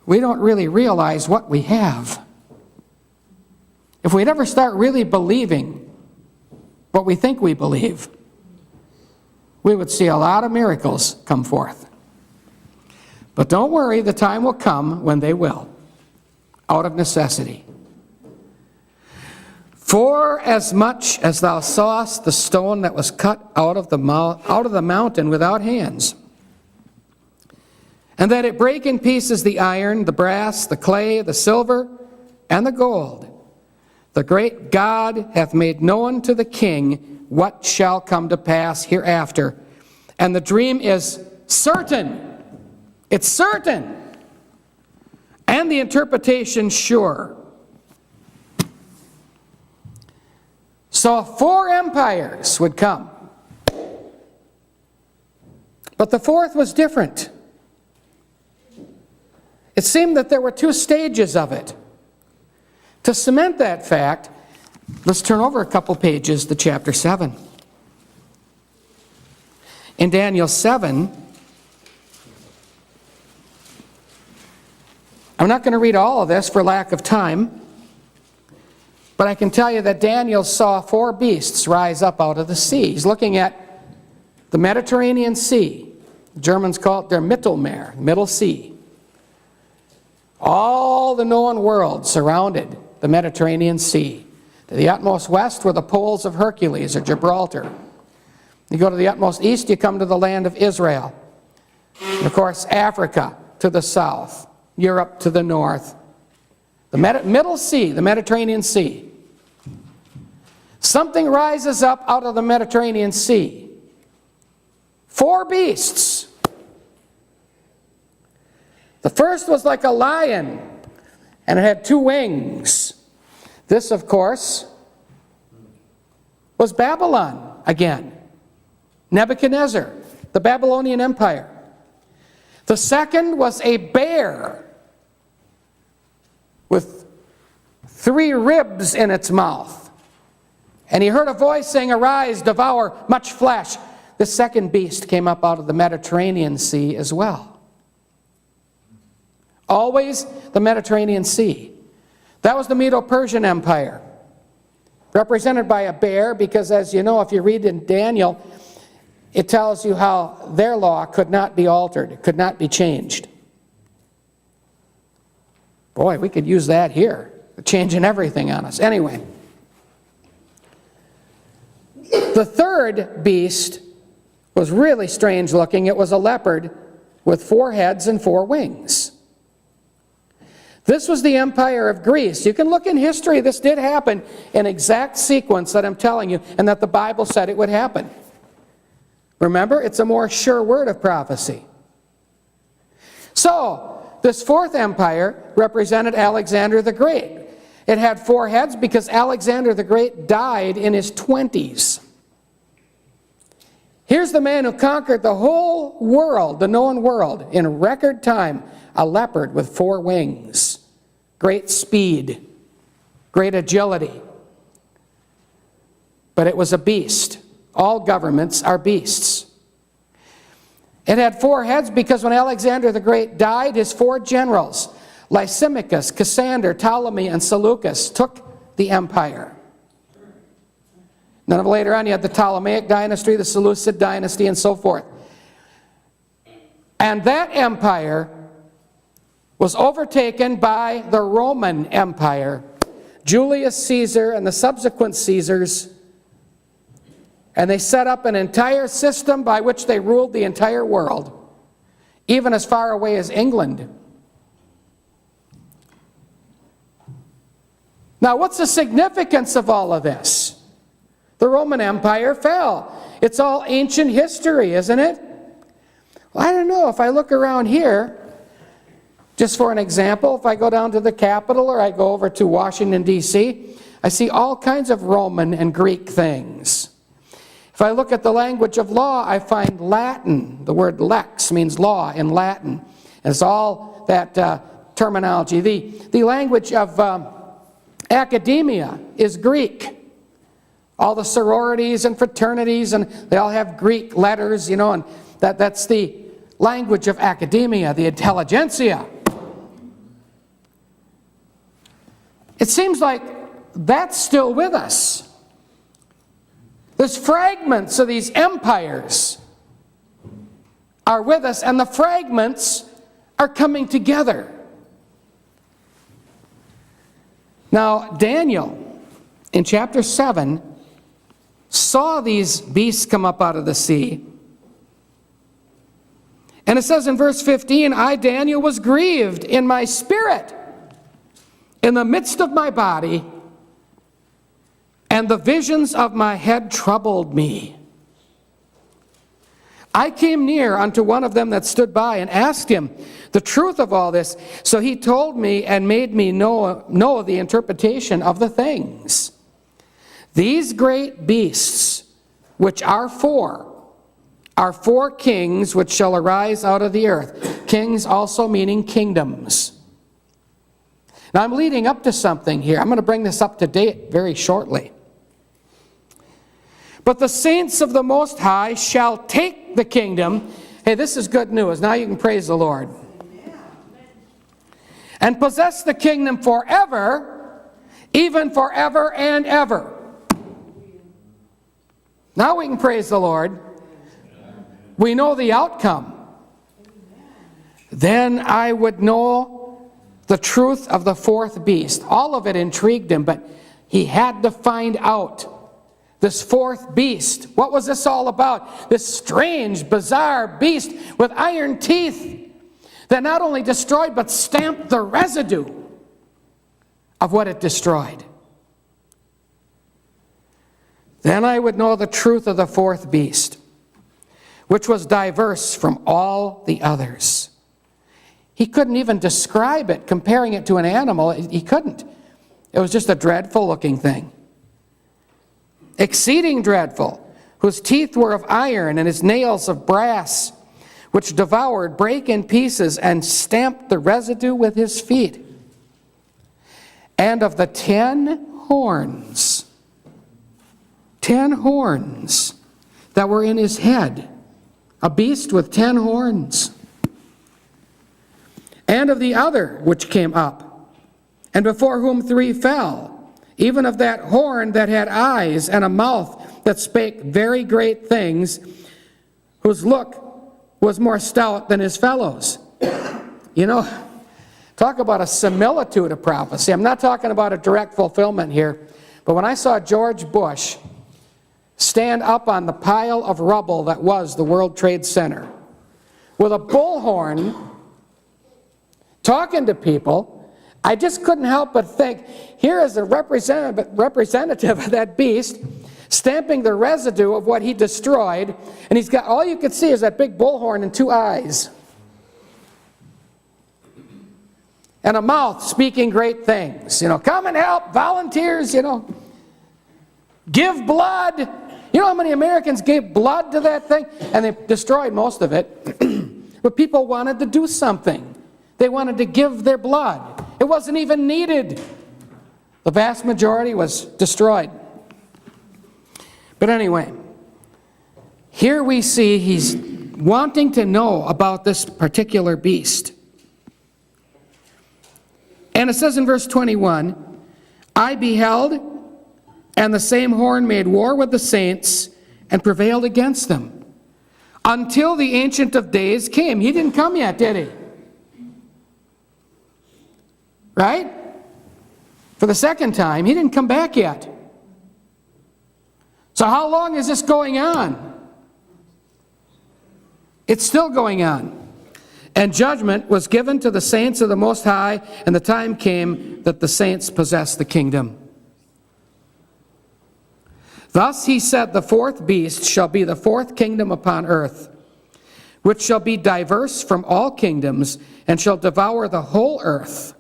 we don't really realize what we have. If we'd ever start really believing what we think we believe, we would see a lot of miracles come forth. But don't worry, the time will come when they will, out of necessity. For as much as thou sawest the stone that was cut out of the mountain without hands, and that it brake in pieces the iron, the brass, the clay, the silver, and the gold, the great God hath made known to the king what shall come to pass hereafter. And the dream is certain. It's certain. And the interpretation sure. So 4 empires would come. But the fourth was different. It seemed that there were 2 stages of it. To cement that fact, let's turn over a couple pages to chapter 7. In Daniel 7, I'm not going to read all of this for lack of time, but I can tell you that Daniel saw 4 beasts rise up out of the sea. He's looking at the Mediterranean Sea. The Germans call it their Mittelmeer, Middle Sea. All the known world surrounded the Mediterranean Sea. To the utmost west were the poles of Hercules or Gibraltar. You go to the utmost east, you come to the land of Israel. And of course, Africa to the south, Europe to the north. The Middle Sea, the Mediterranean Sea. Something rises up out of the Mediterranean Sea. 4 beasts. The first was like a lion, and it had 2 wings. This, of course, was Babylon again. Nebuchadnezzar, the Babylonian Empire. The second was a bear with 3 ribs in its mouth. And he heard a voice saying, "Arise, devour much flesh." The second beast came up out of the Mediterranean Sea as well. Always the Mediterranean Sea. That was the Medo-Persian Empire, represented by a bear, because as you know, if you read in Daniel, it tells you how their law could not be altered, it could not be changed. Boy, we could use that here, changing everything on us. Anyway, the third beast was really strange looking. It was a leopard with 4 heads and 4 wings. This was the empire of Greece. You can look in history. This did happen in exact sequence that I'm telling you, and that the Bible said it would happen. Remember, it's a more sure word of prophecy. So, this 4th empire represented Alexander the Great. It had 4 heads because Alexander the Great died in his 20s. Here's the man who conquered the whole world, the known world, in record time. A leopard with 4 wings, great speed, great agility. But it was a beast. All governments are beasts. It had 4 heads because when Alexander the Great died, his 4 generals, Lysimachus, Cassander, Ptolemy, and Seleucus, took the empire. Then later on you had the Ptolemaic dynasty, the Seleucid dynasty, and so forth. And that empire was overtaken by the Roman Empire, Julius Caesar and the subsequent Caesars, and they set up an entire system by which they ruled the entire world, even as far away as England. Now, what's the significance of all of this? The Roman Empire fell. It's all ancient history, isn't it? Well, I don't know. If I look around here, just for an example, if I go down to the Capitol or I go over to Washington, D.C., I see all kinds of Roman and Greek things. If I look at the language of law, I find Latin. The word lex means law in Latin. And it's all that terminology. The language of academia is Greek. All the sororities and fraternities, and they all have Greek letters, and that's the language of academia, the intelligentsia. It seems like that's still with us. There's fragments of these empires are with us, and the fragments are coming together. Now, Daniel, in chapter 7, saw these beasts come up out of the sea. And it says in verse 15, I, Daniel, was grieved in my spirit, in the midst of my body, and the visions of my head troubled me. I came near unto one of them that stood by and asked him the truth of all this. So he told me and made me know the interpretation of the things. These great beasts, which are four kings which shall arise out of the earth. Kings also meaning kingdoms. Now I'm leading up to something here. I'm going to bring this up to date very shortly. But the saints of the Most High shall take the kingdom. Hey, this is good news. Now you can praise the Lord. And possess the kingdom forever, even forever and ever. Now we can praise the Lord. We know the outcome. Then I would know the truth of the fourth beast. All of it intrigued him, but he had to find out this fourth beast. What was this all about? This strange, bizarre beast with iron teeth that not only destroyed, but stamped the residue of what it destroyed. Then I would know the truth of the fourth beast, which was diverse from all the others. He couldn't even describe it, comparing it to an animal. He couldn't. It was just a dreadful looking thing. Exceeding dreadful, whose teeth were of iron and his nails of brass, which devoured, brake in pieces, and stamped the residue with his feet. And of the 10 horns that were in his head, a beast with 10 horns. And of the other which came up, and before whom 3 fell, even of that horn that had eyes and a mouth that spake very great things, whose look was more stout than his fellows. You know, talk about a similitude of prophecy. I'm not talking about a direct fulfillment here, but when I saw George Bush stand up on the pile of rubble that was the World Trade Center with a bullhorn talking to people, I just couldn't help but think, here is a representative of that beast stamping the residue of what he destroyed, and he's got, all you could see is that big bullhorn and 2 eyes. And a mouth speaking great things. You know, come and help, volunteers, you know. Give blood. You know how many Americans gave blood to that thing? And they destroyed most of it. But people wanted to do something. They wanted to give their blood. It wasn't even needed. The vast majority was destroyed. But anyway, here we see he's wanting to know about this particular beast. And it says in verse 21, I beheld, and the same horn made war with the saints and prevailed against them, until the Ancient of Days came. He didn't come yet, did he? Right? For the second time, he didn't come back yet. So how long is this going on? It's still going on. And judgment was given to the saints of the Most High, and the time came that the saints possessed the kingdom. Thus he said, the fourth beast shall be the fourth kingdom upon earth, which shall be diverse from all kingdoms, and shall devour the whole earth.